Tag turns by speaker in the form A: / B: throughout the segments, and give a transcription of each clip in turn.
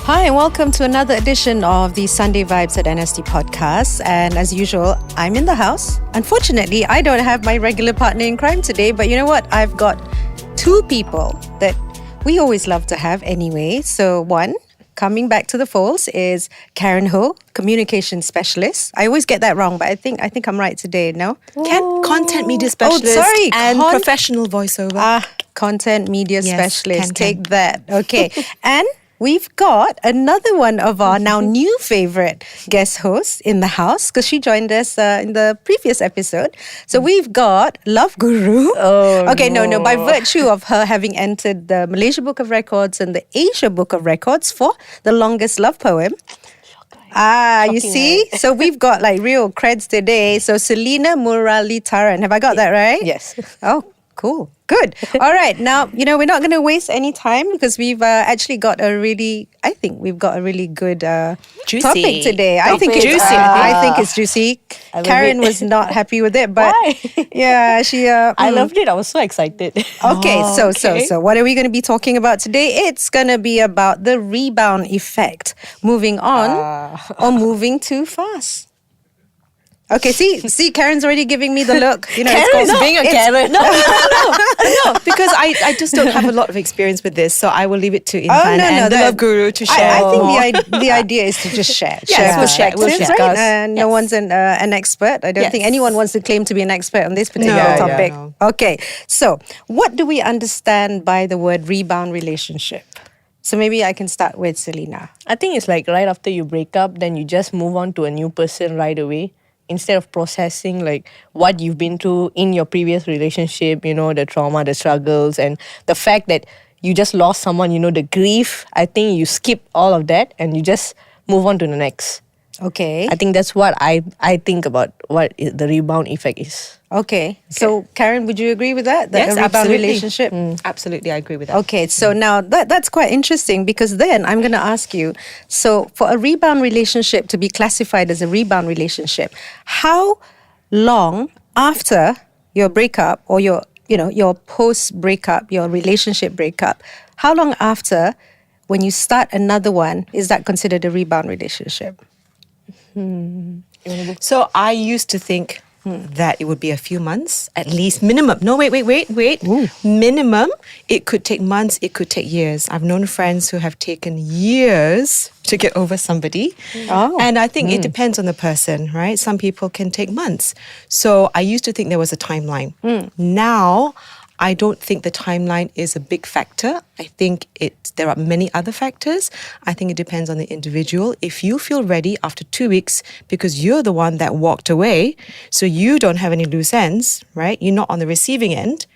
A: Hi, and welcome to another edition of the Sunday Vibes at NST podcast. And as usual, I'm in the house. Unfortunately, I don't have my regular partner in crime today, but you know what? I've got two people that we always love to have anyway. So one, coming back to the folds, is Karen Ho, communication specialist. I always get that wrong, but I think I'm right today, no?
B: Content media specialist and professional voiceover.
A: Content media specialist.
B: Can.
A: Take that. Okay. And we've got another one of our now new favorite guest hosts in the house because she joined us in the previous episode. So we've got Love Guru. No. By virtue of her having entered the Malaysia Book of Records and the Asia Book of Records for the longest love poem. You see? So we've got like real creds today. So Selinaah Muralitharan. Have I got that right?
B: Yes.
A: Oh, cool. Good. All right. Now, we're not going to waste any time because we've actually got a really good topic today. I think it's juicy. Karen was not happy with it, but
C: why?
A: Yeah, she.
C: I loved it. I was so excited.
A: Okay, so what are we going to be talking about today? It's going to be about the rebound effect. Moving on or moving too fast. Okay, see, Karen's already giving me the look.
C: Karen's being a Karen.
B: No, because I just don't have a lot of experience with this, so I will leave it to Intan and the Love Guru to share.
A: I think the idea is to just share.
B: We'll share.
A: Right? And no one's an expert. I don't think anyone wants to claim to be an expert on this particular topic.
B: No.
A: Okay, so what do we understand by the word rebound relationship? So maybe I can start with Selinaah.
C: I think it's like right after you break up, then you just move on to a new person right away. Instead of processing like what you've been through in your previous relationship, the trauma, the struggles, and the fact that you just lost someone, the grief, I think you skip all of that and you just move on to the next.
A: Okay.
C: I think that's what I think about what the rebound effect is.
A: Okay. So Karen, would you agree with that?
B: Yes,
A: a rebound
B: absolutely.
A: relationship?
B: Absolutely, I agree with that.
A: Okay, so now that's quite interesting because then I'm going to ask you, so for a rebound relationship to be classified as a rebound relationship, how long after your breakup or your post-breakup, your relationship breakup, how long after when you start another one is that considered a rebound relationship?
B: So I used to think that it would be a few months, at least minimum. No, wait. Ooh. Minimum, it could take months, it could take years. I've known friends who have taken years to get over somebody.
A: Oh.
B: And I think it depends on the person, right? Some people can take months. So I used to think there was a timeline. Now, I don't think the timeline is a big factor. I think there are many other factors. I think it depends on the individual. If you feel ready after 2 weeks because you're the one that walked away, so you don't have any loose ends, right? You're not on the receiving end,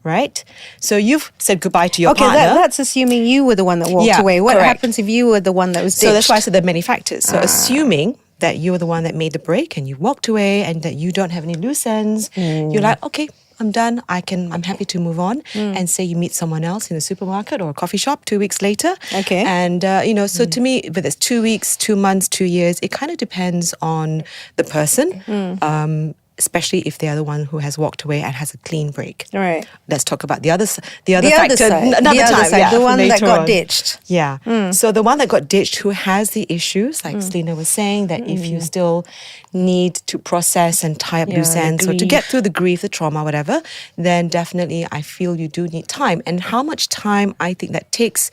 B: right? So you've said goodbye to your partner.
A: Okay, that's assuming you were the one that walked away. What happens if you were the one that was ditched?
B: So that's why I said there are many factors. So assuming that you were the one that made the break and you walked away and that you don't have any loose ends, you're like, okay, I'm done. I'm happy to move on. And say you meet someone else in a supermarket or a coffee shop 2 weeks later.
A: Okay.
B: And, so to me, whether it's 2 weeks, 2 months, 2 years, it kind of depends on the person. Especially if they are the one who has walked away and has a clean break.
A: All right.
B: Let's talk about the other factor.
A: The one that got ditched.
B: Yeah. So the one that got ditched who has the issues, like Selinaah was saying, that if you still need to process and tie up loose ends or to get through the grief, the trauma, whatever, then definitely I feel you do need time. And how much time I think that takes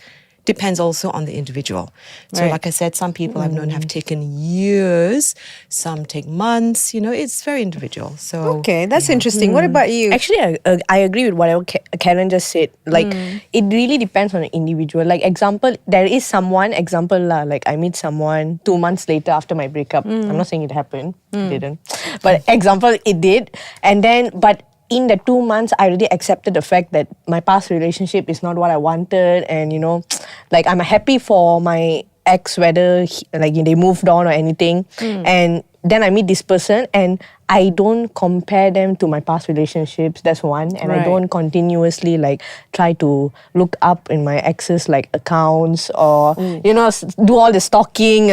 B: depends also on the individual. So like I said, some people I've known have taken years, some take months, it's very individual. So
A: okay, that's interesting. What about you?
C: Actually, I agree with whatever Karen just said. Like, it really depends on the individual. Like, example, there is someone, like I meet someone 2 months later after my breakup. I'm not saying it happened. It didn't. But example, it did. And then, but in the 2 months, I already accepted the fact that my past relationship is not what I wanted. And, I'm happy for my ex, whether they moved on or anything. And then I meet this person and I don't compare them to my past relationships. That's one. And I don't continuously like try to look up in my exes like accounts or do all the stalking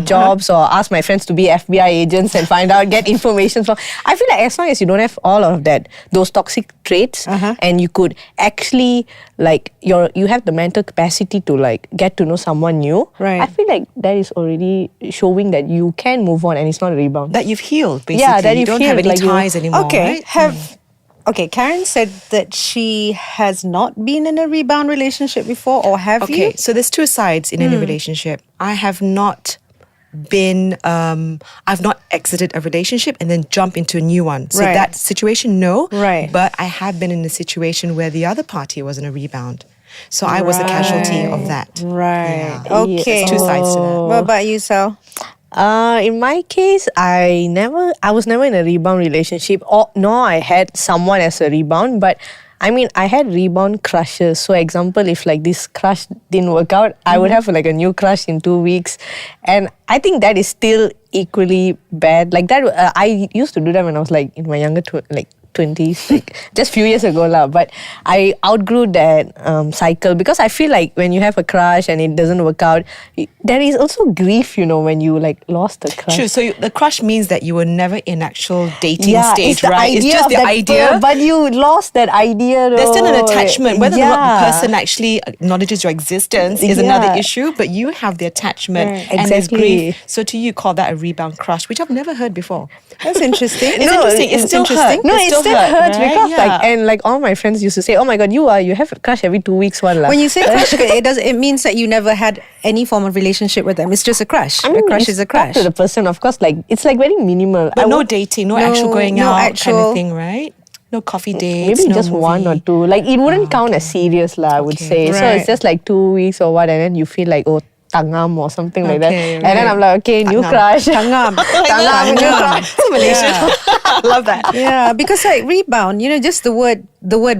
C: jobs or ask my friends to be FBI agents and find out, get information from. I feel like as long as you don't have all of that, those toxic traits, and you could actually like you have the mental capacity to like get to know someone new.
A: Right.
C: I feel like that is already showing that you can move on and it's not a rebound.
B: That you've healed, basically.
C: Yeah, that
B: you don't have any ties anymore.
A: Okay.
B: Right?
A: Okay, Karen said that she has not been in a rebound relationship before, or have you?
B: Okay, so there's two sides in any relationship. I have not been, I've not exited a relationship and then jump into a new one. So
A: Right.
B: that situation, no.
A: Right.
B: But I have been in a situation where the other party was in a rebound. So I was a casualty of that.
A: Right.
B: Yeah.
A: Okay.
B: There's two sides to that.
A: What about you, Sal?
C: In my case, I was never in a rebound relationship, nor I had someone as a rebound. But I mean, I had rebound crushes. So, example, if like this crush didn't work out, I would have like a new crush in 2 weeks, and I think that is still equally bad. Like that, I used to do that when I was like in my younger 20s, like just few years ago lah. But I outgrew that cycle because I feel like when you have a crush and it doesn't work out, there is also grief, when you like lost the crush.
B: True. So the crush means that you were never in actual dating
C: Yeah,
B: stage,
C: it's the
B: right? It's
C: idea
B: just
C: of
B: the
C: that
B: idea.
C: but you lost that idea.
B: There's still an
C: though.
B: attachment. Whether or not the
C: Yeah.
B: person actually acknowledges your existence is
C: Yeah.
B: another issue, but you have the attachment
C: Right.
B: and there's
C: Exactly.
B: grief. So to you, call that a rebound crush, which I've never heard before.
A: That's interesting.
B: It's interesting. It still hurts.
C: No, it still hurts
B: right?
C: because
B: Yeah.
C: like all my friends used to say, "Oh my God, you have a crush every 2 weeks, one lah."
A: When you say crush, it means that you never had any form of relationship with them. It's just a crush.
C: I mean,
A: a crush
C: it's
A: is a
C: up
A: crush.
C: to the person, of course. Like it's like very minimal.
B: But no dating, no actual going
A: no
B: out kind
A: actual-
B: of thing, right? No coffee dates.
C: Maybe
B: no
C: just one or
B: movie.
C: two. Like it wouldn't count as serious lah, I would
B: Okay.
C: say. So
A: Right.
C: it's just like 2 weeks or what, and then you feel like tangam or something like that.
B: Okay,
C: And then
B: okay.
C: I'm like, okay, new
B: Tangam.
C: crush.
A: Tangam.
C: Tangam, new crush.
B: Malaysia. Love that.
A: Yeah, because like rebound, just the word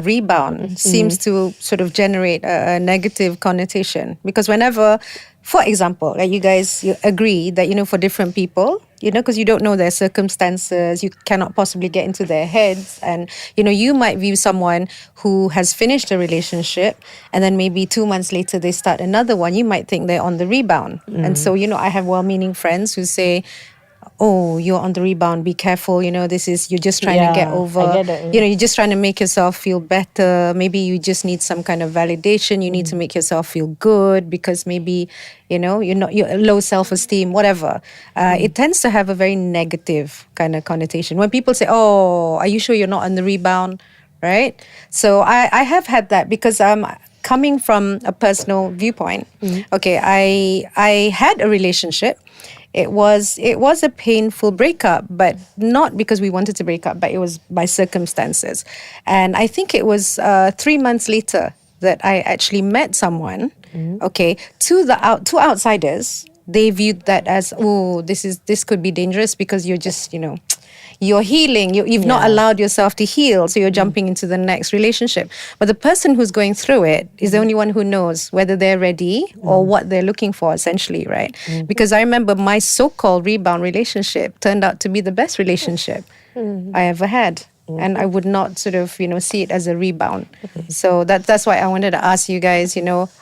A: rebound seems to sort of generate a negative connotation. Because whenever, for example, like you agree that for different people, because you don't know their circumstances, you cannot possibly get into their heads, and you might view someone who has finished a relationship and then maybe 2 months later they start another one. You might think they're on the rebound, and so I have well-meaning friends who say, "Oh, you're on the rebound, be careful, you're just trying to get
C: Yeah,
A: over,
C: I get that, yeah.
A: you're just trying to make yourself feel better. Maybe you just need some kind of validation. You need to make yourself feel good because maybe, you're low self-esteem, whatever." It tends to have a very negative kind of connotation. When people say, "Oh, are you sure you're not on the rebound?" Right? So I have had that because coming from a personal viewpoint, okay, I had a relationship. It was a painful breakup, but not because we wanted to break up, but it was by circumstances. And I think it was 3 months later that I actually met someone. Okay, to outsiders, they viewed that as, "Oh, this could be dangerous because you're just you're healing. You've not allowed yourself to heal, so you're jumping into the next relationship." But the person who's going through it is the only one who knows whether they're ready or what they're looking for, essentially, right? Because I remember my so-called rebound relationship turned out to be the best relationship I ever had. And I would not sort of, see it as a rebound. So that's why I wanted to ask you guys,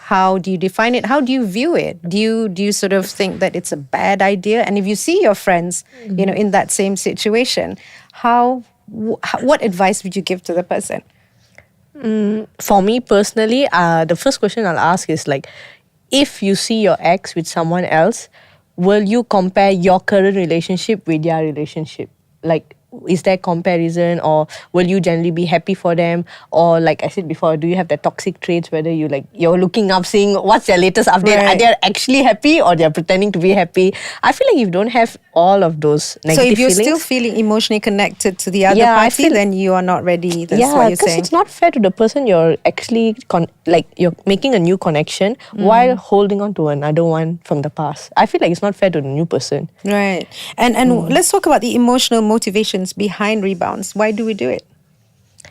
A: how do you define it? How do you view it? Do you sort of think that it's a bad idea? And if you see your friends, in that same situation, what advice would you give to the person?
C: For me personally, the first question I'll ask is like, if you see your ex with someone else, will you compare your current relationship with their relationship? Like, is there comparison, or will you generally be happy for them? Or like I said before, do you have the toxic traits, whether you're looking up, seeing what's their latest update?
A: Right.
C: Are they actually happy or they're pretending to be happy? I feel like if you don't have all of those negative
A: So if you're
C: feelings,
A: still feeling emotionally connected to the other
C: Yeah, I
A: party,
C: feel-
A: then you are not ready. That's what you're
C: because
A: saying.
C: it's not fair to the person you're actually you're making a new connection while holding on to another one from the past. I feel like it's not fair to the new person.
A: Right. And let's talk about the emotional motivations behind rebounds. Why do we do it?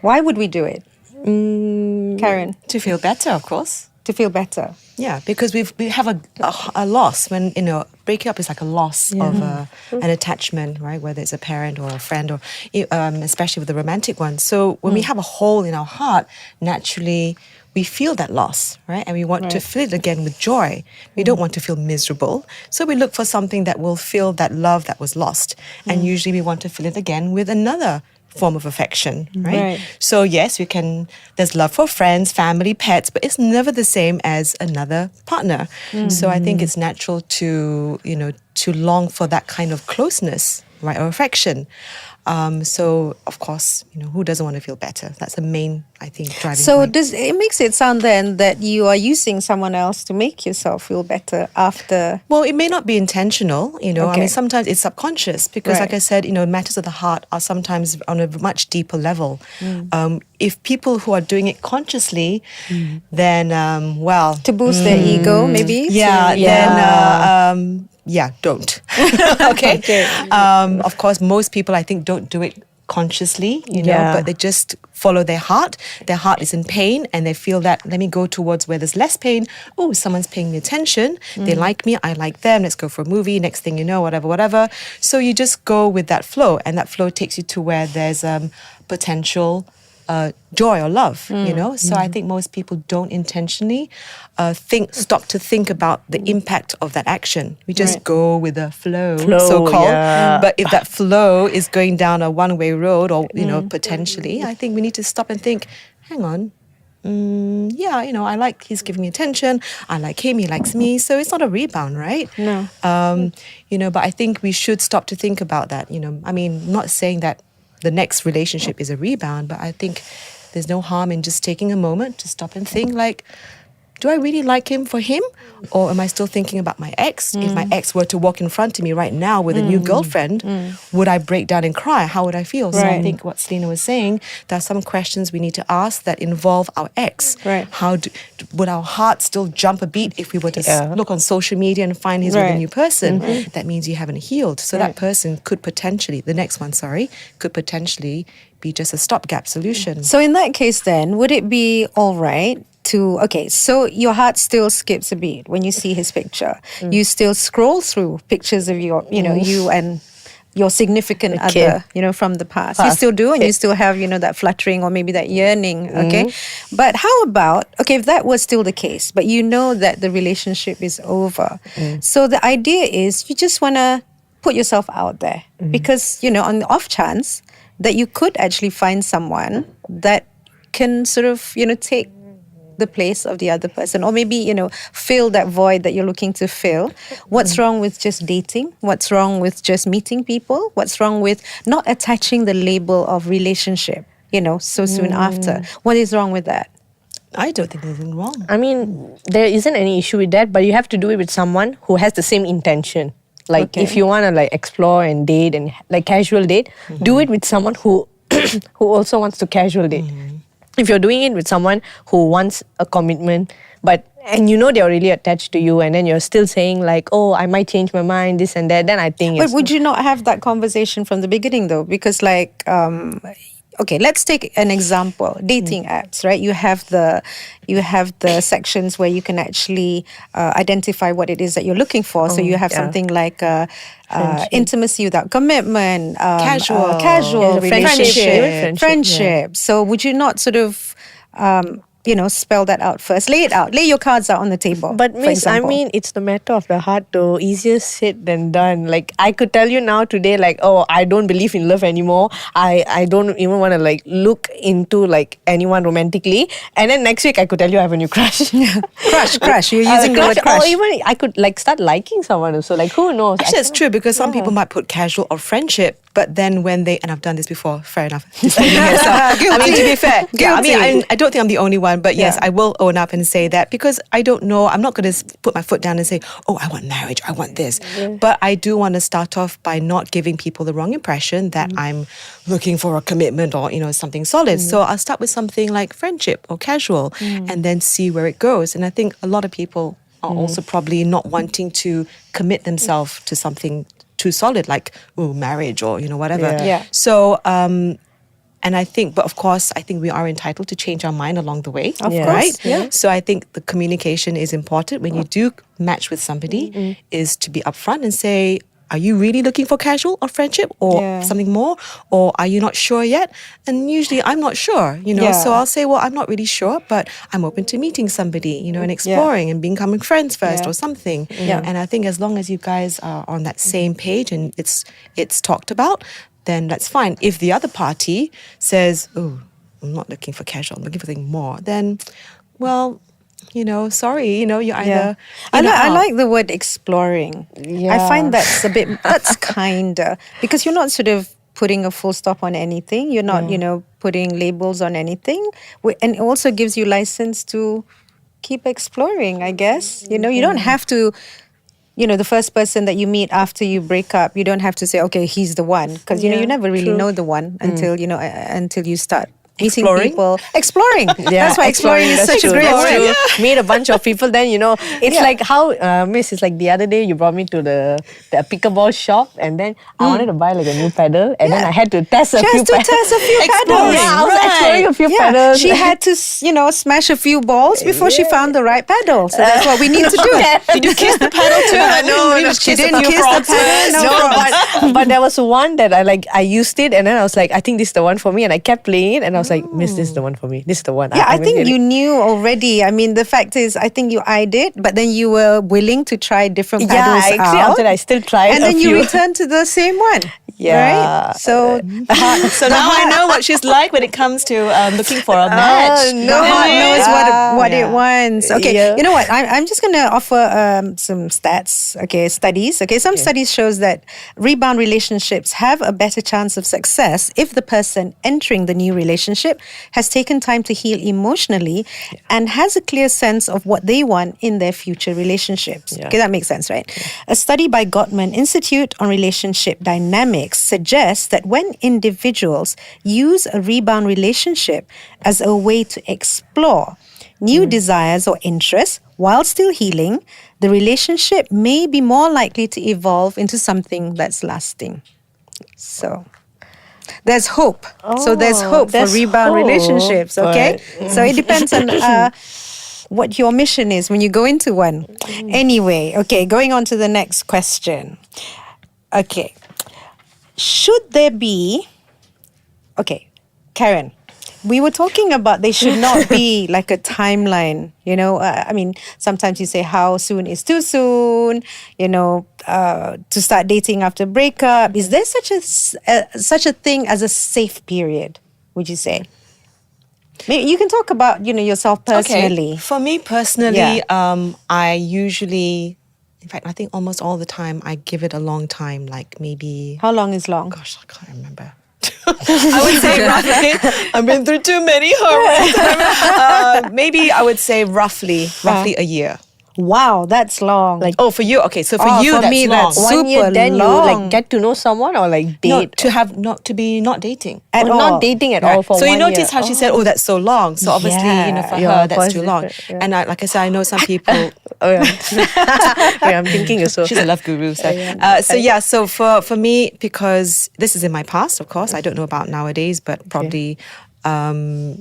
A: Why would we do it? Karen.
B: To feel better, of course.
A: to feel better.
B: Yeah, because we have a loss when, breaking up is like a loss of an attachment, right? Whether it's a parent or a friend, or especially with the romantic one. So when we have a hole in our heart, naturally we feel that loss, right? And we want to fill it again with joy. We don't want to feel miserable. So we look for something that will fill that love that was lost. And usually we want to fill it again with another form of affection, right? So yes, there's love for friends, family, pets, but it's never the same as another partner. So I think it's natural to long for that kind of closeness, right, or affection. So of course, who doesn't want to feel better? That's the main, I think, driving point.
A: So it makes it sound then that you are using someone else to make yourself feel better after.
B: Well, it may not be intentional, I mean, sometimes it's subconscious because like I said, matters of the heart are sometimes on a much deeper level. If people who are doing it consciously, then,
A: to boost their ego, maybe?
B: Then, don't. Okay. Of course, most people, I think, don't do it consciously, but they just follow their heart. Their heart is in pain and they feel that, let me go towards where there's less pain. Oh, someone's paying me attention. They like me. I like them. Let's go for a movie. Next thing you know, whatever. So you just go with that flow, and that flow takes you to where there's potential joy or love, So I think most people don't intentionally stop to think about the impact of that action. We just go with the flow so-called.
C: Yeah.
B: But if that flow is going down a one-way road, or potentially, I think we need to stop and think, hang on. I like he's giving me attention. I like him, he likes me. So it's not a rebound, right?
A: No.
B: But I think we should stop to think about that. I mean, I'm not saying that the next relationship is a rebound, but I think there's no harm in just taking a moment to stop and think, like, do I really like him for him? Or am I still thinking about my ex? If my ex were to walk in front of me right now with a new girlfriend, would I break down and cry? How would I feel? So I think what Selinaah was saying, there are some questions we need to ask that involve our ex.
A: Right.
B: Would our heart still jump a beat if we were to look on social media and find he's with a new person? That means you haven't healed. So that person could potentially, could potentially be just a stopgap solution.
A: So in that case then, would it be all right so your heart still skips a beat when you see his picture. You still scroll through pictures of your, you and your significant other, from the past. You still do, and you still have, that fluttering or maybe that yearning, okay? But how about, if that was still the case, but you know that the relationship is over. So the idea is you just want to put yourself out there because, on the off chance that you could actually find someone that can sort of, take the place of the other person, or maybe, fill that void that you're looking to fill. What's wrong with just dating? What's wrong with just meeting people? What's wrong with not attaching the label of relationship, so soon after? What is wrong with that?
B: I don't think there's anything wrong.
C: I mean, there isn't any issue with that, but you have to do it with someone who has the same intention. Like, if you want to, explore and date and, casual date, do it with someone who who also wants to casual date. If you're doing it with someone who wants a commitment, and they're really attached to you, and then you're still saying I might change my mind, this and that, then I think
A: But would you not have that conversation from the beginning though? Because let's take an example. Dating apps, right? You have the sections where you can actually identify what it is that you're looking for. So you have something like intimacy without commitment, casual
C: friendship.
A: friendship. So would you not sort of spell that out first? Lay it out. Lay your cards out on the table.
C: But Miss, I mean, it's the matter of the heart though. Easier said than done. I could tell you now today, I don't believe in love anymore. I don't even want to look into anyone romantically. And then next week I could tell you I have a new crush.
A: Crush. You're using the word crush.
C: Or even I could start liking someone also. Who knows?
B: Actually, it's true because some people might put casual or friendship, but then when and I've done this before, fair enough. I mean, to be fair, I don't think I'm the only one, but yes, I will own up and say that because I don't know, I'm not going to put my foot down and say, oh, I want marriage, I want this. But I do want to start off by not giving people the wrong impression that I'm looking for a commitment or, something solid. So I'll start with something like friendship or casual and then see where it goes. And I think a lot of people are also probably not wanting to commit themselves to something too solid, like marriage or whatever.
A: Yeah.
B: So And I think, but of course, I think we are entitled to change our mind along the way.
A: Of course,
B: Right?
A: yeah.
B: So I think the communication is important when you do match with somebody, is to be upfront and say, are you really looking for casual or friendship or
A: Yeah.
B: something more? Or are you not sure yet? And usually I'm not sure,
A: Yeah.
B: So I'll say, well, I'm not really sure, but I'm open to meeting somebody, and exploring and becoming friends first
A: Yeah.
B: or something.
A: Yeah.
B: And I think as long as you guys are on that same page and it's talked about, then that's fine. If the other party says, oh, I'm not looking for casual, I'm looking for something more, then, well, sorry, you're either
A: I like the word exploring. I find that's kinder, because you're not sort of putting a full stop on anything. You're not, putting labels on anything. And it also gives you license to keep exploring, I guess. You don't have to, the first person that you meet after you break up, you don't have to say, okay, he's the one. Because, you never really know the one until, until you start meeting
B: Exploring?
A: people. Exploring. That's why exploring is such a great word.
C: Meet a bunch of people, then it's like how Miss is like the other day you brought me to the pickleball shop, and then I wanted to buy like a new pedal, and then I had to test a
A: She
C: few
A: has to test a few pedals.
C: Yeah, I was exploring a few pedals.
A: She had to, smash a few balls before she found the right pedal. So that's what we need to do.
B: Did you kiss the pedal too?
C: No,
A: She didn't kiss the pedal.
C: No, but there was one that I used it, and then I was like, I think this is the one for me, and I kept playing it, and I was like, Miss, this is the one for me. This is the one.
A: Yeah, I think you knew already. I mean, the fact is, I think you eyed it, but then you were willing to try different pedals
C: actually,
A: out.
C: after that, I still tried
A: And
C: a
A: then
C: few.
A: you returned to the same one.
C: Yeah.
A: Right? So,
B: So now I know what she's like when it comes to looking for a match.
A: the heart knows what it wants. Okay,
C: Yeah.
A: you know what? I'm just going to offer some stats. Okay, studies. Okay, some studies shows that rebound relationships have a better chance of success if the person entering the new relationship has taken time to heal emotionally and has a clear sense of what they want in their future relationships.
C: Yeah.
A: Okay, that makes sense, right? A study by Gottman Institute on Relationship Dynamics suggests that when individuals use a rebound relationship as a way to explore new desires or interests while still healing, the relationship may be more likely to evolve into something that's lasting. So there's hope. So there's hope for
C: there's
A: rebound
C: hope,
A: relationships, okay? So it depends on what your mission is when you go into one. Anyway, okay, going on to the next question. Okay. Should there be... Okay, Karen, we were talking about they should not be like a timeline, I mean, sometimes you say how soon is too soon, to start dating after breakup. Is there such a thing as a safe period, would you say? Maybe you can talk about, yourself personally.
B: Okay. For me personally, I usually, in fact, I think almost all the time, I give it a long time, like maybe...
A: How long is long?
B: Gosh, I can't remember. I would say roughly, I've been through too many heartbreaks. Maybe I would say roughly a year.
A: Wow, that's long.
C: Like,
B: Oh, for you? Okay, so for you,
A: for
B: that's
A: me,
B: long.
A: that's
C: 1 year,
A: super
C: then
A: long.
C: you like get to know someone or like date.
B: No, to be not dating.
A: At
C: Or
A: all.
C: not dating at all for
B: So you
C: 1 year.
B: notice how she said, "Oh, that's so long." So obviously, for
C: Yeah,
B: her,
C: of
B: that's
C: course,
B: too long.
C: yeah.
B: And like I said, I know some people.
C: Oh yeah. Yeah, I'm thinking also.
B: She's a love guru. So, so for me, because this is in my past, of course, I don't know about nowadays, but probably, I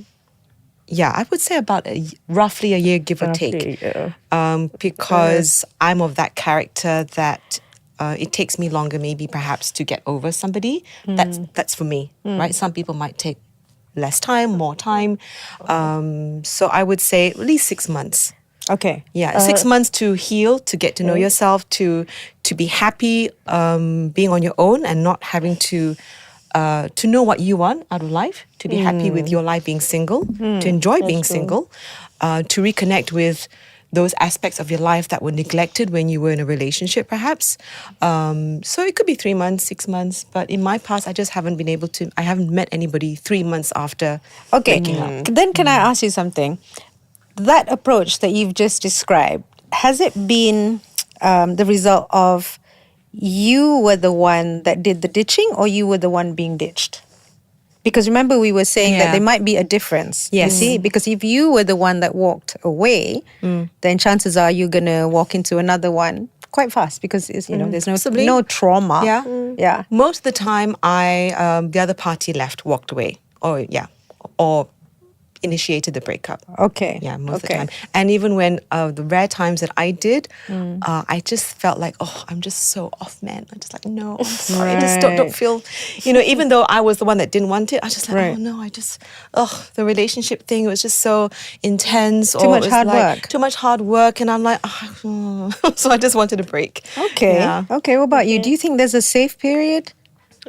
B: would say about roughly a year, give or take. Because I'm of that character that it takes me longer, maybe perhaps, to get over somebody. That's for me, right? Some people might take less time, more time. So I would say at least 6 months.
A: Okay.
B: Yeah, 6 months to heal, to get to know yourself, to be happy being on your own and not having to know what you want out of life, to be happy with your life being single, to enjoy being single, to reconnect with those aspects of your life that were neglected when you were in a relationship, perhaps. So it could be 3 months, 6 months, but in my past, I just haven't been able to. I haven't met anybody 3 months after breaking up.
A: Then can I ask you something? That approach that you've just described, has it been the result of you were the one that did the ditching or you were the one being ditched? Because remember we were saying that there might be a difference.
B: Yes.
A: You see? Because if you were the one that walked away, then chances are you're going to walk into another one quite fast because it's, there's no trauma.
B: Yeah.
A: Yeah.
B: Most of the time, the other party walked away. or initiated the breakup.
A: Okay.
B: Yeah, most of the time. And even when the rare times that I did, I just felt like, I'm just so off, man. I'm just like, no, I'm sorry. I just don't feel, even though I was the one that didn't want it, I was just like, oh no, the relationship thing was just so intense.
A: Too much hard work.
B: Too much hard work. And I'm like, so I just wanted a break.
A: Okay.
B: Yeah.
A: Okay, what about you? Do you think there's a safe period?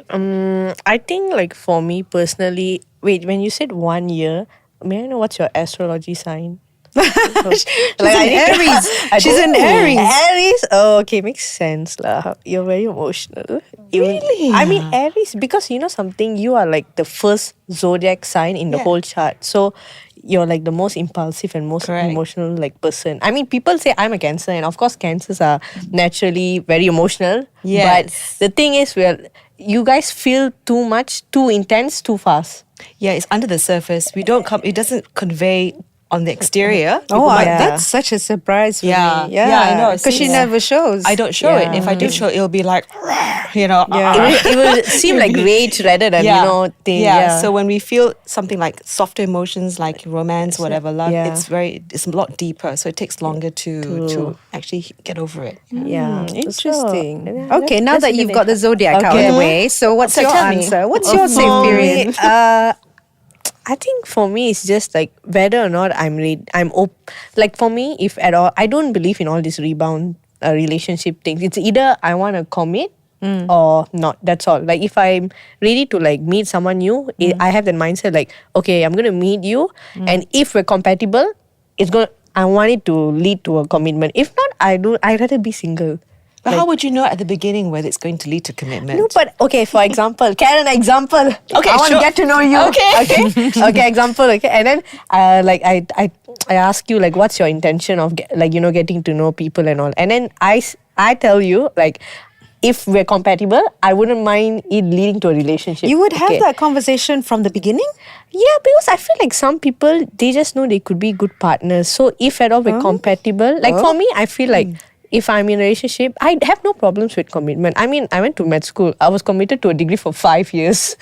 C: I think like for me personally, wait, when you said 1 year, may I know what's your astrology sign?
A: She's an Aries. She's an Aries.
C: Aries? Oh, okay, makes sense lah. You're very emotional.
B: Really?
C: I mean Aries, because you know something, you are like the first zodiac sign in the whole chart. So you're like the most impulsive and most emotional like person. I mean, people say I'm a Cancer, and of course Cancers are naturally very emotional.
B: Yes.
C: But the thing is, you guys feel too much, too intense, too fast.
B: Yeah, it's under the surface. It doesn't convey on the exterior.
A: That's such a surprise for me. Yeah,
B: I know.
A: Because she never shows.
B: I don't show it. If I do show it, it'll be like,
C: It will seem like rage rather than, thing.
B: Yeah. So when we feel something like softer emotions, like romance, whatever, love, it's a lot deeper. So it takes longer to actually get over it.
C: Yeah.
A: Interesting.
C: So,
A: okay, now that you've got the zodiac out of the way, so what's your answer? What's your safe period?
C: I think for me it's just like whether or not like for me, if at all, I don't believe in all these rebound relationship things. It's either I want to commit or not. That's all. Like if I'm ready to like meet someone new, I have that mindset like, okay, I'm gonna meet you, and if we're compatible, I want it to lead to a commitment. If not, I'd rather be single.
B: But how would you know at the beginning whether it's going to lead to commitment?
C: No, but okay, for example, Karen, example.
B: Okay,
C: I want to get to know you. Okay, example. Okay, and then I ask you like, what's your intention of getting to know people and all, and then I tell you like, if we're compatible, I wouldn't mind it leading to a relationship.
A: You would have that conversation from the beginning?
C: Yeah, because I feel like some people, they just know they could be good partners. So if at all we're compatible, like for me, I feel like if I'm in a relationship, I have no problems with commitment. I mean, I went to med school. I was committed to a degree for 5 years.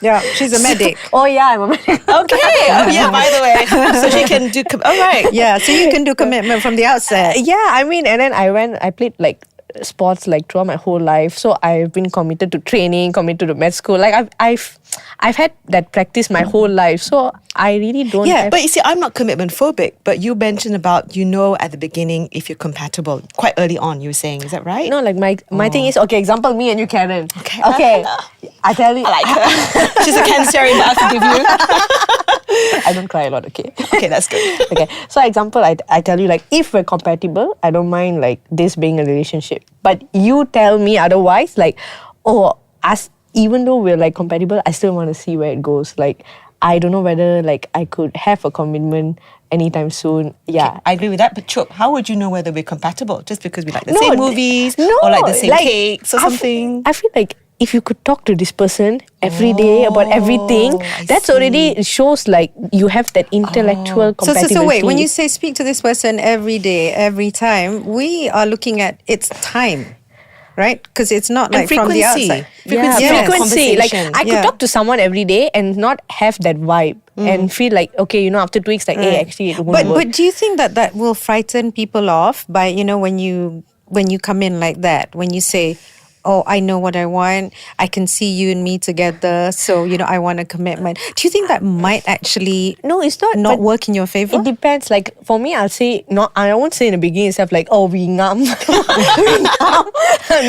A: Yeah, she's a medic.
C: I'm a medic.
B: Okay. By the way. So she can do... All right.
A: Yeah, so you can do commitment from the outset.
C: I mean, and then I played like sports like throughout my whole life. So I've been committed to training, committed to med school. Like I've had that practice my whole life. So I really don't
B: but you see, I'm not commitment phobic, but you mentioned about, at the beginning if you're compatible. Quite early on, you were saying, is that right?
C: No, like my thing is, okay, example, me and you, Karen. Okay. I tell you.
B: I like her. She's a Cancerian, but I forgive you.
C: I don't cry a lot, okay?
B: Okay, that's good.
C: Okay, so example, I tell you like, if we're compatible, I don't mind like this being a relationship. But you tell me otherwise, like, even though we're like compatible, I still want to see where it goes. Like, I don't know whether like I could have a commitment anytime soon. Yeah.
B: Okay, I agree with that. But Chop, how would you know whether we're compatible? Just because we like the same movies or like the same cakes or something?
C: I feel like if you could talk to this person every day about everything, that's already shows like you have that intellectual compatibility.
A: So wait, when you say speak to this person every day, every time, we are looking at its time. Right? Because it's not like from the outside.
C: Frequency. Like I could talk to someone every day and not have that vibe and feel like, okay, after 2 weeks, like, hey, actually it won't work.
A: But do you think that will frighten people off by, when you come in like that, when you say, oh, I know what I want, I can see you and me together, so, I want a commitment. Do you think that might actually not work in your favor?
C: It depends. Like, for me, I'll say, I won't say in the beginning itself, like, oh, we ngam.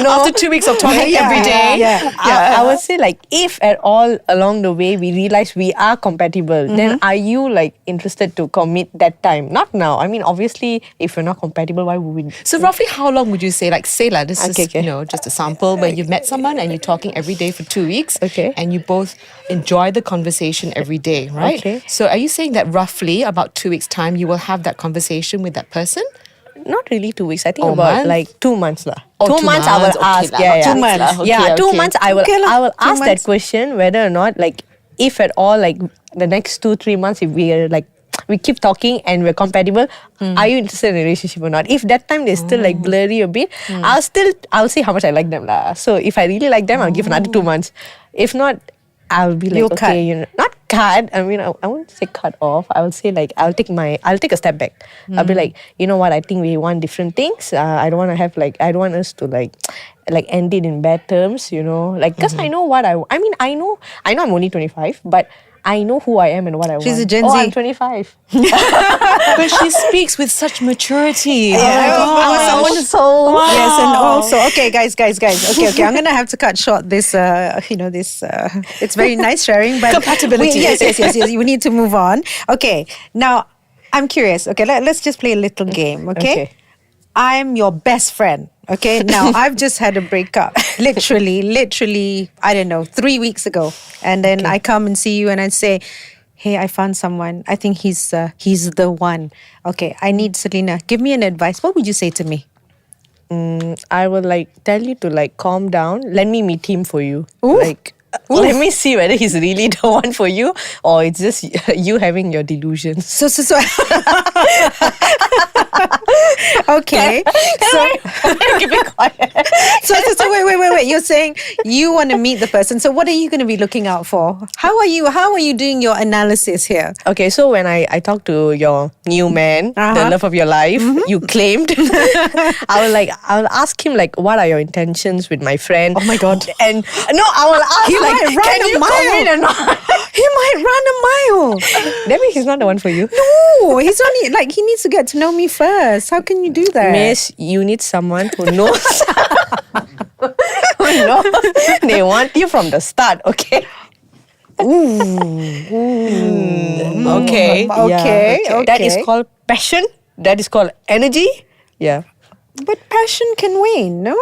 B: No. After 2 weeks of talking every day.
C: I would say, like, if at all along the way we realize we are compatible, then are you, like, interested to commit that time? Not now. I mean, obviously, if we're not compatible, why would we?
B: So, roughly how long would you say? Like, say, like, this is, just a sample. Where you've met someone and you're talking every day for 2 weeks, and you both enjoy the conversation every day, right?
C: Okay.
B: So are you saying that roughly about 2 weeks' time you will have that conversation with that person?
C: Not really 2 weeks. I think about like 2 months lah.
B: Oh,
C: 2 months I will ask.
A: 2 months.
C: 2 months I will ask that question whether or not, like, if at all, like the next 2-3 months, if we are like, we keep talking and we're compatible, are you interested in a relationship or not? If that time they're still like blurry a bit, I'll say how much I like them lah. So if I really like them, I'll give another 2 months. If not, I'll be like,
A: You'll
C: okay,
A: cut.
C: not cut. I mean, I won't say cut off. I will say like I'll take a step back. I'll be like, you know what? I think we want different things. I don't want to have like I don't want us to like end it in bad terms. You know, like because I know what I mean. I know I'm only 25, but I know who I am and what I want.
A: She's a Gen Z.
C: Oh, I'm 25.
B: But she speaks with such maturity.
A: Yes, and also, okay, guys. Okay, I'm gonna have to cut short this. It's very nice sharing, but
B: Compatibility.
A: Yes. We need to move on. Okay, now I'm curious. Okay, let's just play a little game. Okay, I'm your best friend. Okay, now I've just had a breakup. Literally, I don't know, 3 weeks ago, and then I come and see you, and I say, hey, I found someone. I think he's the one. Okay, I need Selinaah. Give me an advice. What would you say to me?
C: I will like tell you to like calm down. Let me meet him for you.
A: Ooh.
C: Let me see whether he's really the one for you or it's just you having your delusions.
A: So. Okay.
C: Keep it quiet.
A: So wait. You're saying you want to meet the person. So what are you going to be looking out for? How are you doing your analysis here?
C: Okay, so when I talk to your new man, the love of your life, you claimed, I'll ask him like, what are your intentions with my friend?
A: Oh my God.
C: And no, I will ask
A: He
C: like,
A: might run
C: can
A: a
C: you
A: mile.
C: commit or not?
A: He might run a mile.
C: That means he's not the one for you.
A: No, he's only like he needs to get to know me first. How can you do that?
C: Miss, you need someone who knows. Who knows they want you from the start, okay?
B: Okay.
A: Okay.
C: That is called passion. That is called energy. Yeah.
A: But passion can wane, no?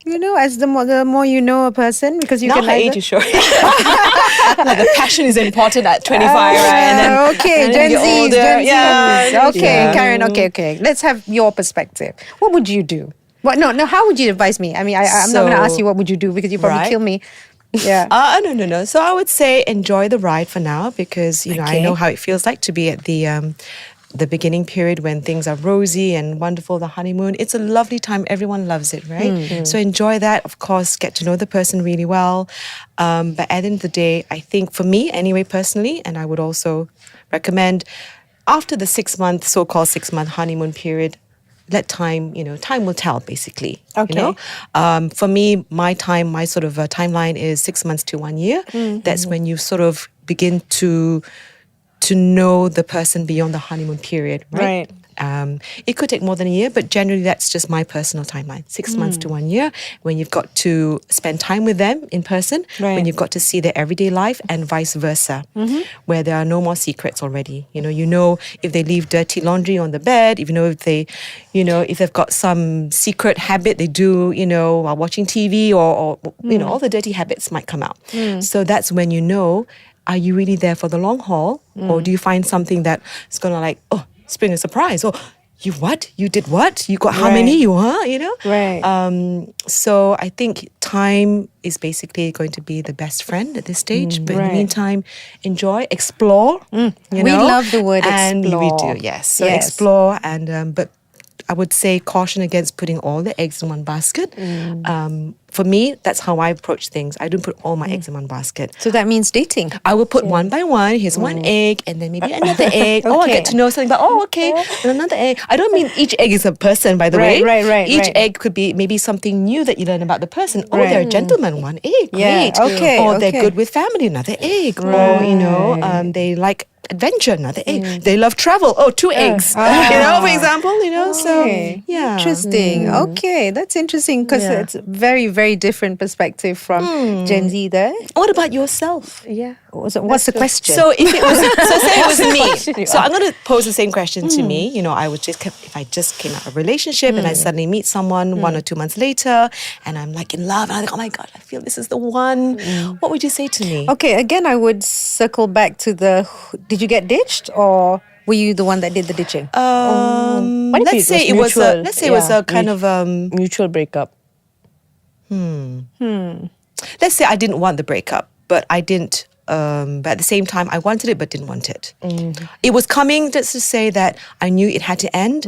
A: You know, as the more you know a person, because you
B: Now
A: can
B: her age is showing. Like the passion is important at 25, right? And then,
A: okay,
B: and
A: Gen
B: then you get
A: Zs,
B: older.
A: Gen Zs.
B: Yeah.
A: Okay,
B: Yeah.
A: Karen. Okay. Let's have your perspective. What would you do? What? No. How would you advise me? I mean, I'm not going to ask you what would you do because you probably
B: Right.
A: kill me. Yeah.
B: No. So I would say enjoy the ride for now because I
A: Okay.
B: know how it feels like to be at the beginning period when things are rosy and wonderful, the honeymoon. It's a lovely time. Everyone loves it, right? So enjoy that. Of course, get to know the person really well. But at the end of the day, I think for me anyway, personally, and I would also recommend after the so-called 6-month honeymoon period, let time will tell basically.
A: Okay.
B: For me, my sort of timeline is 6 months to 1 year. That's when you sort of begin to know the person beyond the honeymoon period, right? It could take more than a year, but generally that's just my personal timeline. 6 months to 1 year, when you've got to spend time with them in person, when you've got to see their everyday life, and vice versa, where there are no more secrets already. You know if they leave dirty laundry on the bed, if if they've got some secret habit they do, while watching TV or all the dirty habits might come out. So that's when are you really there for the long haul? Or do you find something that is going to spring a surprise? Oh, you what? You did what? You got how many?
A: Right.
B: So I think time is basically going to be the best friend at this stage. But in the meantime, enjoy, explore.
A: We love the word
B: and
A: explore.
B: we do, yes. So explore but I would say caution against putting all the eggs in one basket. For me, that's how I approach things. I don't put all my eggs in one basket.
A: So that means dating.
B: I will put one by one. Here's one egg, and then maybe another egg. Oh, I get to know something about. Oh, okay, and another egg. I don't mean each egg is a person, by the way.
A: Right.
B: Each egg could be maybe something new that you learn about the person. Oh, they're a gentleman. One egg.
A: Yeah,
B: Great.
A: okay,
B: Or they're
A: okay.
B: good with family. Another egg. Or they like adventure. Another egg. They love travel. Oh, 2 eggs. For example. So yeah.
A: Interesting. Okay, that's interesting because it's very, very different perspective from Gen Z there.
B: What about yourself?
C: Yeah.
A: What's the question?
B: So if it was, say it was
C: question
B: me.
C: you
B: So I'm going to pose the same question to me. If I just came out of a relationship and I suddenly meet someone 1 or 2 months later, and I'm like in love, and I'm like, oh my God, I feel this is the one. What would you say to me?
A: Okay, again, I would circle back to did you get ditched or were you the one that did the ditching?
C: What if
B: Let's say it was a. Let's say it was a kind of
C: mutual breakup.
B: Let's say I didn't want the breakup, but I didn't. But at the same time, I wanted it, but didn't want it. It was coming. Let's just say that I knew it had to end,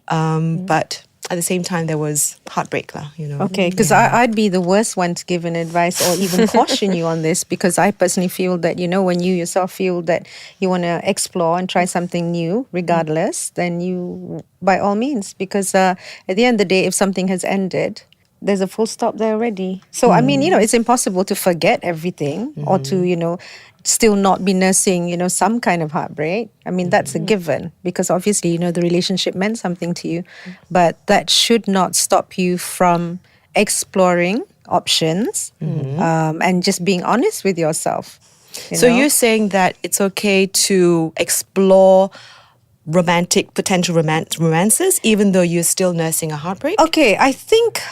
B: but at the same time, there was heartbreak, lah.
A: Okay, because I'd be the worst one to give an advice or even caution you on this, because I personally feel that, when you yourself feel that you want to explore and try something new, regardless, then you, by all means, because at the end of the day, if something has ended, there's a full stop there already. So, I mean, it's impossible to forget everything or to, still not be nursing, some kind of heartbreak. I mean, that's a given, because obviously, the relationship meant something to you, but that should not stop you from exploring options and just being honest with yourself.
B: So you're saying that it's okay to explore potential romances, even though you're still nursing a heartbreak?
A: Okay, I think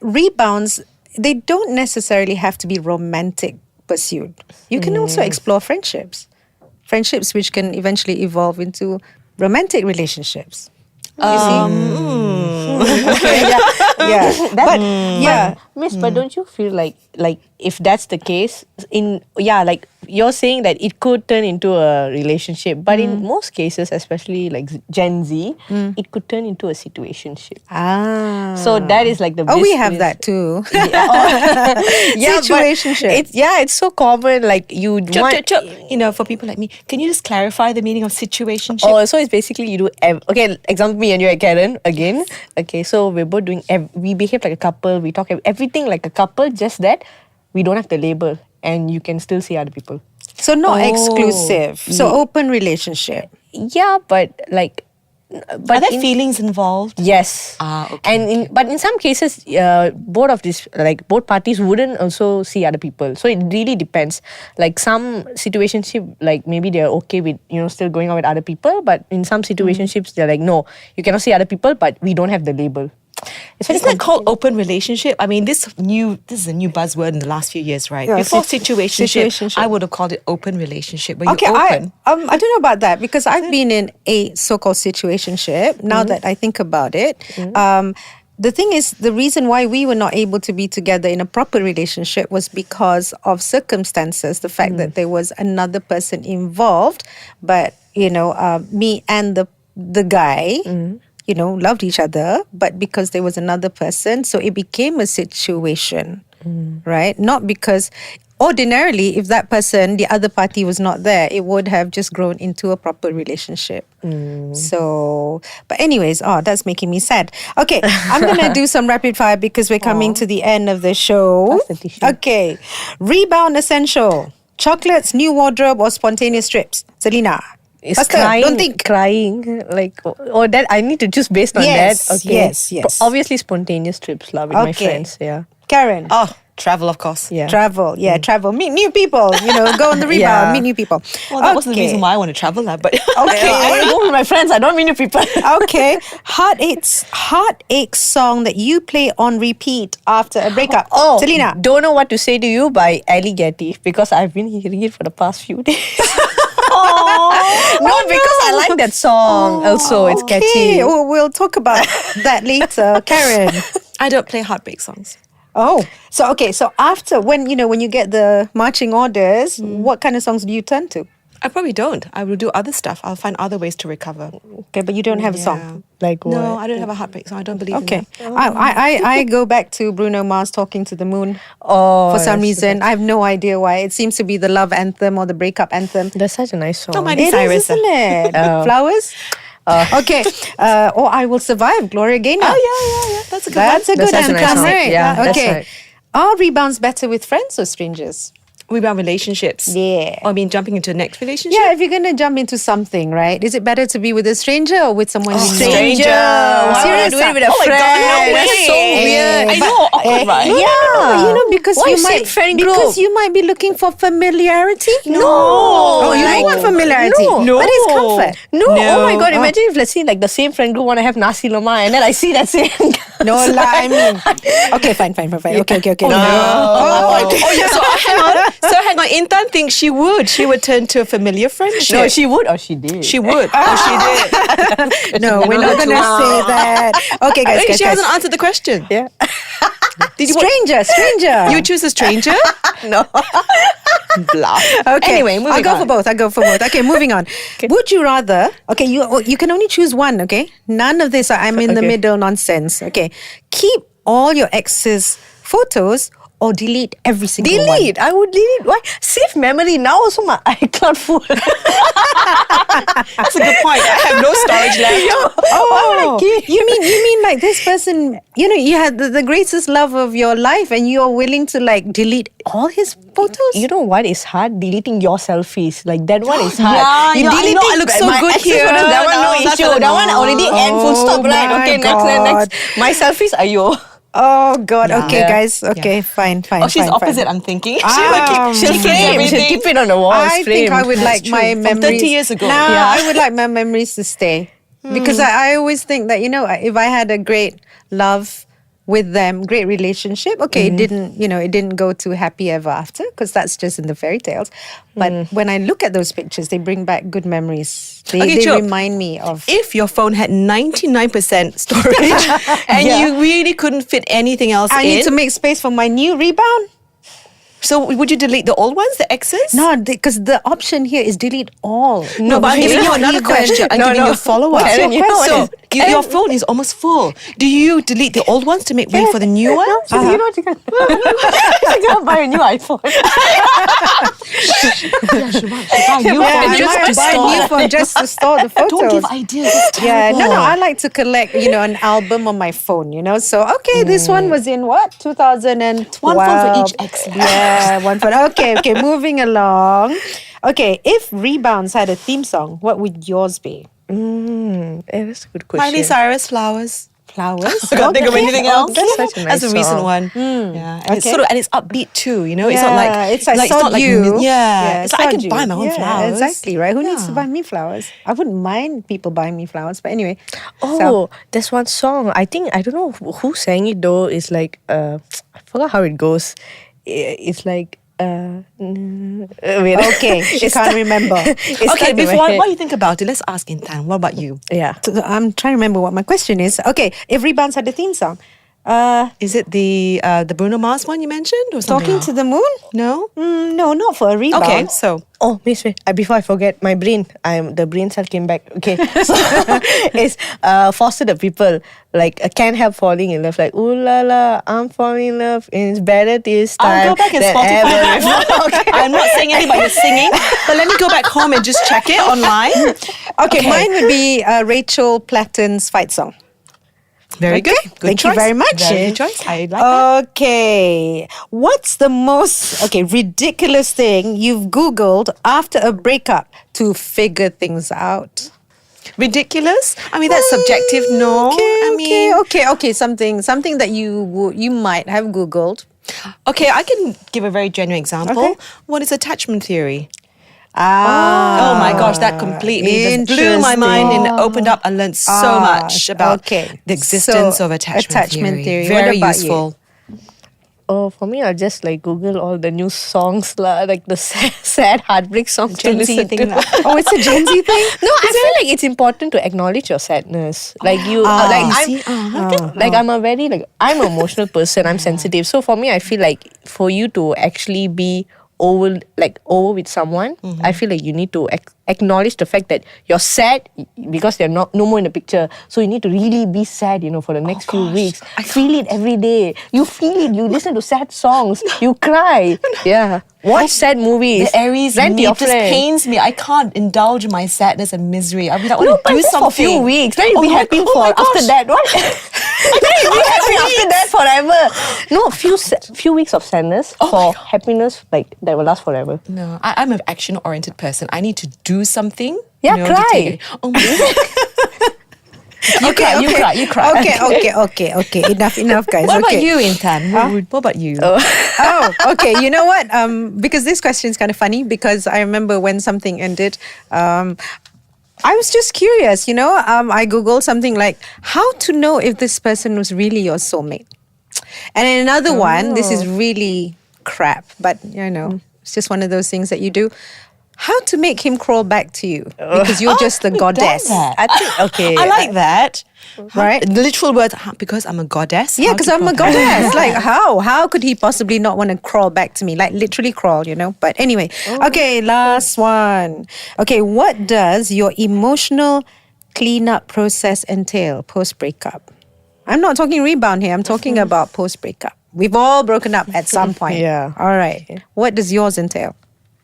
A: rebounds, they don't necessarily have to be romantic pursuit. You can also explore friendships which can eventually evolve into romantic relationships. You see?
C: Okay, but don't you feel like if that's the case, like you're saying that it could turn into a relationship, but in most cases, especially like Gen Z, it could turn into a situationship. So that is like the
A: we have that too. Situationship.
C: It's so common. Like you want,
B: for people like me, can you just clarify the meaning of situationship?
C: Oh, so it's basically you do okay. Example, me and you at Karen again. Okay, so we're both doing. We behave like a couple. We talk everything like a couple. Just that we don't have the label, and you can still see other people.
A: So not exclusive. So open relationship.
C: Yeah, but like.
B: But are there feelings involved?
C: Yes.
B: Okay.
C: But in some cases, both parties wouldn't also see other people. So it really depends. Like some situationship, like maybe they're okay with still going out with other people, but in some situationships they're like, no, you cannot see other people, but we don't have the label.
B: Isn't that called open relationship? I mean, this is a new buzzword in the last few years, right?
A: Yeah,
B: before situationship, I would have called it open relationship. But
A: okay,
B: open.
A: I don't know about that, because I've been in a so-called situationship. Now that I think about it, the thing is, the reason why we were not able to be together in a proper relationship was because of circumstances. The fact that there was another person involved, but me and the guy. Loved each other, but because there was another person, so it became a situation, right? Not because ordinarily, if that person, the other party was not there, it would have just grown into a proper relationship. So, but anyways, that's making me sad. Okay, I'm going to do some rapid fire because we're coming to the end of the show. Okay, rebound essential. Chocolates, new wardrobe, or spontaneous trips? Selinaah.
C: It's crying,
A: don't think.
C: Crying, like, or that I need to choose based on that. Okay.
A: Yes.
C: Obviously, spontaneous trips, with my friends. Yeah.
A: Karen.
B: Travel, of course.
C: Yeah.
A: Travel. Travel. Meet new people. Go on the rebound. Meet new people.
B: Well, that wasn't the reason why I want to travel, but
A: okay.
C: I want to go with my friends. I don't meet new people.
A: Okay. Heartache song that you play on repeat after a breakup. Selinaah.
C: Don't Know What to Say to You by Ali Getty, because I've been hearing it for the past few days. Because I like that song. Also, it's catchy.
A: We'll talk about that later. Karen.
B: I don't play heartbreak songs.
A: So after when you get the marching orders, what kind of songs do you turn to?
B: I probably don't. I will do other stuff. I'll find other ways to recover.
A: Okay, but you don't have a song?
C: Like what?
B: No, I don't have a heartbreak song. I don't believe in that.
A: I go back to Bruno Mars, Talking to the Moon. For some reason. I have no idea why. It seems to be the love anthem or the breakup anthem.
C: That's such a nice song.
A: It is, isn't it? Flowers? Okay. Or I Will Survive, Gloria Gaynor.
B: Yeah. That's a good one.
A: That's a good anthem,
C: nice
A: right?
C: Yeah,
A: okay.
C: Right.
A: Are rebounds better with friends or strangers?
B: Rebound relationships.
A: Yeah.
B: Or jumping into a next relationship?
A: Yeah, if you're going to jump into something, right? Is it better to be with a stranger or with someone you know?
C: Stranger. Why would I do it with a friend?
B: God, no way.
C: That's so weird.
B: I know, awkward, right?
A: Yeah. Because
C: Why
A: you might
C: friend group?
A: because you might be looking for familiarity.
C: No.
A: You don't want familiarity.
C: No.
A: But it's comfort.
C: No. Oh my God. Imagine if, let's say, like the same friend group want to have nasi lemak, and then I see that same guy.
A: No, I mean. Okay, fine. Okay.
C: No.
B: Hang on. Intan thinks she would. She would turn to a familiar friendship.
C: No, she would or she did.
B: She would. She did.
A: No, we're not going to say that. Okay, guys.
B: She hasn't answered the question.
C: Yeah.
B: Did you
A: Stranger.
B: You choose a stranger?
C: No.
B: Blah.
A: Okay.
C: Anyway, moving
A: I'll go
C: on.
A: for both. Okay, moving on. Would you rather? Okay, you can only choose one. Okay, none of this. I'm in the
C: Okay.
A: middle nonsense. Okay, keep all your exes' photos or delete every single one.
C: Delete. I would delete. Why? Save memory. Now also my iCloud full.
B: That's a good point. I have no storage left.
A: Oh, you mean like this person? You had the greatest love of your life, and you are willing to like delete all his photos.
C: You know what is hard? Deleting your selfies. Like that one is hard.
B: Yeah, yeah, I know, I look so
C: my
B: good
C: exes
B: here.
C: photos, that one no
B: No, that's
C: issue.
B: a
C: That one
B: no.
C: already end full stop, right?
A: my
C: Okay,
A: God.
C: next. My selfies are your.
A: Oh God.
B: Yeah.
A: Okay,
B: Yeah.
A: guys. Okay, fine.
B: Oh, she's
A: fine,
B: opposite,
A: fine.
B: I'm thinking.
C: She'll
B: keep
C: frame. She'll
B: everything.
C: keep it on the wall.
A: I think I would
B: That's
A: like my
B: true. From
A: memories.
B: 30 years ago.
A: Nah,
B: Yeah.
A: I would like my memories to stay because I always think that if I had a great love with them, great relationship. Okay, it didn't go to happy ever after because that's just in the fairy tales. But when I look at those pictures, they bring back good memories. They
B: Chop.
A: remind me of.
B: If your phone had 99% storage and you really couldn't fit anything else
A: I
B: in,
A: need to make space for my new rebound.
B: so would you delete the old ones, the exes?
A: No, because the option here is delete all.
B: No, but I'm giving you another question. I'm giving you a follow-up.
C: What's your question?
B: So, your phone is almost full. Do you delete the old ones to make way for the new ones?
C: You know, she's gonna buy a new iPhone.
A: I might buy a new phone just to store the photos.
B: Don't give ideas. It's
A: Yeah,
B: terrible.
A: no, I like to collect, an album on my phone, So, okay, this one was in what? 2012.
B: One phone for each ex.
A: Yeah, one phone. Okay, moving along. Okay, if Rebounds had a theme song, what would yours be?
C: That's a good question.
B: Miley Cyrus, Flowers.
A: Flowers?
B: I can't think of anything else.
C: That's such a nice
B: That's a recent
C: song.
B: one. Yeah, and it's
A: Okay.
B: and it's upbeat too. It's not
A: Yeah,
B: like
A: it's I
B: it's
A: saw
B: not like
A: you.
B: It's like I can
A: sawed
B: buy
A: you.
B: my own flowers.
A: Exactly, right? Who needs to
B: Yeah.
A: buy me flowers? I wouldn't mind people buying me flowers, but anyway.
C: Oh, there's one song. I don't know who sang it though. It's like I forgot how it goes. It's like wait.
A: Okay, she can't remember.
C: It's
B: Okay,
C: stuck in my
B: before
C: head.
B: while you think about it, let's ask Intan. What about you?
C: Yeah.
A: So I'm trying to remember what my question is. Okay, if Rebounds had a theme song,
B: Is it the Bruno Mars one you mentioned, or
A: Talking to the Moon?
B: No.
A: No, not for a rebound.
B: Okay, so
C: Oh, miss me. Before I forget, my brain. The brain cell came back. Okay, so it's Foster the People. Like can't help falling in love. Like ooh la la, I'm falling in love. It's better this time.
B: I'll go back and
C: than
B: Spotify
C: ever
B: that one.
C: before.
B: I'm not saying anything about your singing, but let me go back home and just check it online.
A: Okay, mine would be Rachel Platen's fight song.
B: Very good. Good
A: Thank you
B: choice.
A: very much.
B: Very good choice. I like that.
A: Okay. What's the most ridiculous thing you've Googled after a breakup to figure things out?
B: Ridiculous? I mean, that's subjective. No, I mean,
A: Okay. Something that you might have Googled.
B: okay. I can give a very genuine example.
A: Okay.
B: What is attachment theory?
A: Ah.
B: Oh my gosh, that completely just blew my mind and opened up. I learned so much about the existence of attachment theory.
A: What
B: Very
A: about you?
B: useful.
C: Oh, for me, I'll just like Google all the new songs, like the sad heartbreak songs to
B: Gen Z
C: listen
B: thing
C: to.
B: lah.
A: Oh, it's a Gen Z thing?
C: No, I feel like it's important to acknowledge your sadness. Like I'm a very I'm an emotional person. I'm sensitive. So for me, I feel like for you to actually be over with someone, I feel like you need to acknowledge the fact that you're sad because they're no more in the picture. So you need to really be sad, for the next few weeks. Feel it every day. You feel it. You listen to sad songs. You cry. Yeah. Watch sad movies.
B: The Aries
C: Rent
B: me
C: your
B: just
C: friend.
B: pains me. I can't indulge in my sadness and misery. I mean, I want
C: No,
B: to
C: but
B: do
C: just
B: something.
C: for a few weeks. Then you'll be happy for after that. What? Then you'll be happy after that forever. No, few weeks of sadness for happiness that will last forever.
B: No, I'm an action-oriented person. I need to do something.
C: Yeah,
B: to
C: cry.
B: take it. Oh my god. You cry.
A: Okay. Enough, guys.
B: What about
A: Okay.
B: you, Intan? What about you?
A: Oh, okay. You know what? Because this question is kind of funny because I remember when something ended, I was just curious, I Googled something like how to know if this person was really your soulmate. And in another one, this is really crap, but it's just one of those things that you do. how to make him crawl back to you because you're just the goddess.
C: I think okay.
B: I like that.
A: Right?
B: The literal words, because I'm a goddess.
A: Yeah,
B: how
A: because
B: to
A: I'm a
B: crawl back.
A: goddess. Like, how could he possibly not want to crawl back to me? Like, literally crawl, But anyway, okay, last one. Okay, what does your emotional cleanup process entail post-breakup? I'm not talking rebound here. I'm talking about post-breakup. We've all broken up at some point.
C: Yeah.
A: All right. What does yours entail?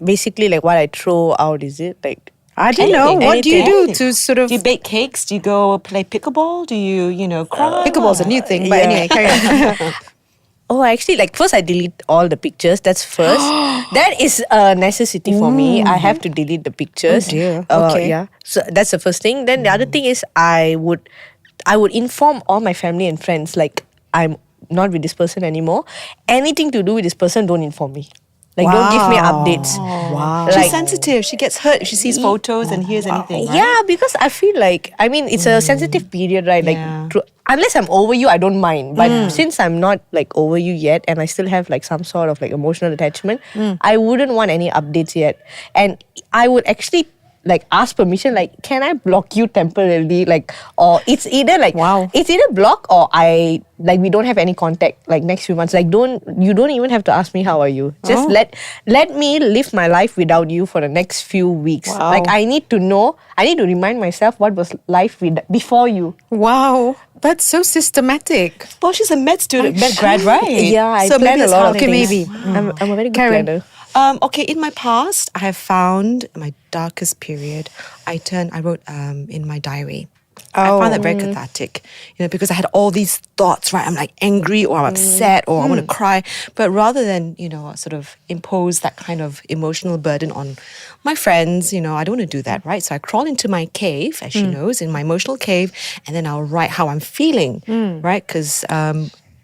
C: Basically, like what I throw out, is it like?
A: I don't know. What do you do to sort of...
B: Do you bake cakes? Do you go play pickleball? Do you, cry?
A: Pickleball's a new thing, but anyway, carry on.
C: Oh, actually, like first I delete all the pictures. That's first. That is a necessity for me. I have to delete the pictures.
A: Oh dear. Okay.
C: Yeah. So that's the first thing. Then the other thing is I would inform all my family and friends like I'm not with this person anymore. Anything to do with this person, don't inform me. Like don't give me updates.
A: Wow.
B: She's sensitive. She gets hurt if she sees photos and hears anything. Right?
C: Yeah, because I feel like it's a sensitive period, right? Like
B: Yeah.
C: unless I'm over you, I don't mind. But since I'm not like over you yet, and I still have like some sort of like emotional attachment, I wouldn't want any updates yet. And I would actually like ask permission, like, can I block you temporarily? Like, or it's either like, it's either block or we don't have any contact like next few months. Like, you don't even have to ask me how are you. Just let me live my life without you for the next few weeks.
A: Wow.
C: Like, I need to know, I need to remind myself what was life before you.
A: Wow. That's so systematic.
B: Well, she's a med student, med grad, right?
C: Yeah, I
B: so
C: plan
B: maybe
C: a
B: that's
C: lot
B: how
C: of
B: it
C: things.
A: maybe.
C: I'm a very good
A: Karen.
C: planner.
B: Okay, in my past, I have found my darkest period. I wrote in my diary. I found that very cathartic, because I had all these thoughts, right? I'm like angry or I'm upset or I want to cry. But rather than, sort of impose that kind of emotional burden on my friends, I don't want to do that, right? So I crawl into my cave, as she knows, in my emotional cave, and then I'll write how I'm feeling, right? Because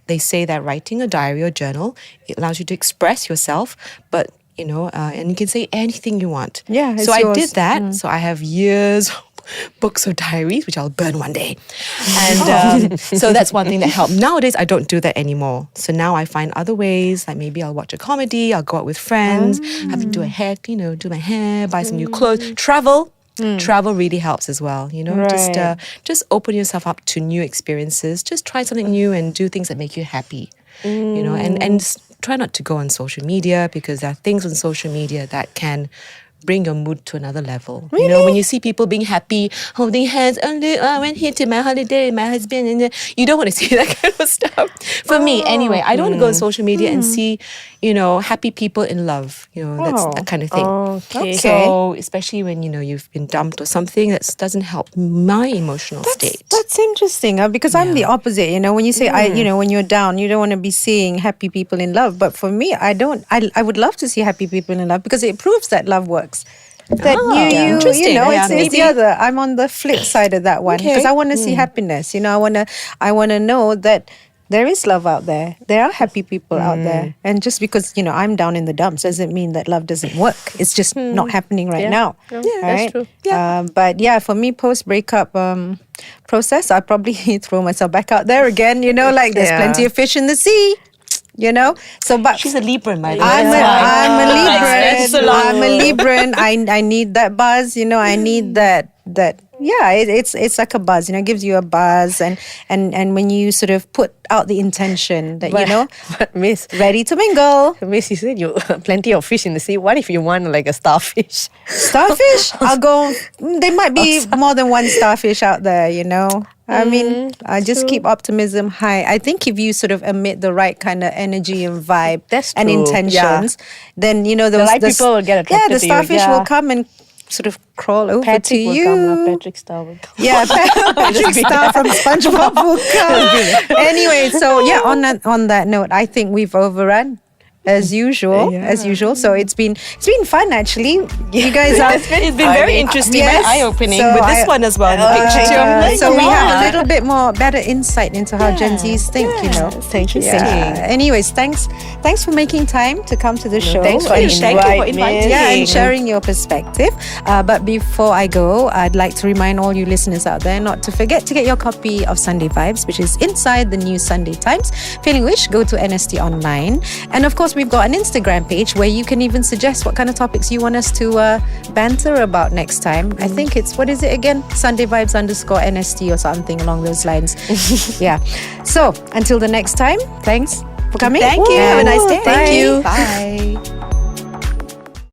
B: they say that writing a diary or journal, it allows you to express yourself, but and you can say anything you want.
A: Yeah, it's
B: so I
A: yours.
B: did that. So I have years books of diaries, which I'll burn one day. And so that's one thing that helped. Nowadays, I don't do that anymore. So now I find other ways, like maybe I'll watch a comedy, I'll go out with friends, have to do a hair, do my hair, buy some new clothes, travel. Travel really helps as well, just open yourself up to new experiences, just try something new and do things that make you happy, and try not to go on social media because there are things on social media that can bring your mood to another level.
A: Really?
B: When you see people being happy, holding hands, I went here to my holiday, my husband, and you don't want to see that kind of stuff. For me, anyway, I don't want to go on social media and see, happy people in love. That's that kind of thing.
C: Okay.
B: So, especially when, you've been dumped or something, that doesn't help my emotional state.
A: That's interesting because I'm the opposite. When you say when you're down, you don't want to be seeing happy people in love. But for me, I don't. I would love to see happy people in love because it proves that love works. That
B: interesting.
A: It's the other. I'm on the flip side of that one because I want to see happiness. I want to know that there is love out there. There are happy people out there. And just because, I'm down in the dumps doesn't mean that love doesn't work. It's just not happening right now.
C: Yeah,
A: right?
C: that's true.
A: But yeah, for me, post-breakup process, I probably throw myself back out there again. There's plenty of fish in the sea. So but
B: She's a Libran, by the way.
A: I'm a
B: Libran.
A: Libran. I need that buzz. I need that. Yeah, it's like a buzz. It gives you a buzz, and when you sort of put out the intention that
C: But Miss,
A: ready to mingle.
C: Miss, you said you plenty of fish in the sea. What if you want like a starfish?
A: Starfish? I'll go. There might be more than one starfish out there. I mean, I just keep optimism high. I think if you sort of emit the right kind of energy and vibe and
C: true.
A: intentions, then
C: The right people will get attracted
A: Yeah, the
C: to you.
A: starfish will come and sort of crawl over
C: Patrick
A: to
C: will
A: you.
C: come, Patrick Star will come.
A: Yeah, Patrick Star from SpongeBob will come. Anyway, so yeah, on that note, I think we've overrun. As usual. So it's been fun actually. You guys are.
B: It's been very interesting, very eye-opening
A: So
B: with this one as well. The picture too.
A: so we have a little bit more better insight into how Gen Zs think.
C: Thank you.
A: Anyways, thanks for making time to come to the show.
C: Thanks for
B: inviting me.
A: Yeah, and sharing your perspective. But before I go, I'd like to remind all you listeners out there not to forget to get your copy of Sunday Vibes, which is inside the new Sunday Times. Failing which, go to NST Online. And of course, course, we've got an Instagram page where you can even suggest what kind of topics you want us to banter about next time. I think it's, what is it again? Sunday Vibes _NST or something along those lines. Yeah. So until the next time, thanks for coming.
B: Thank you. Have a nice day.
A: Thank you.
B: Bye.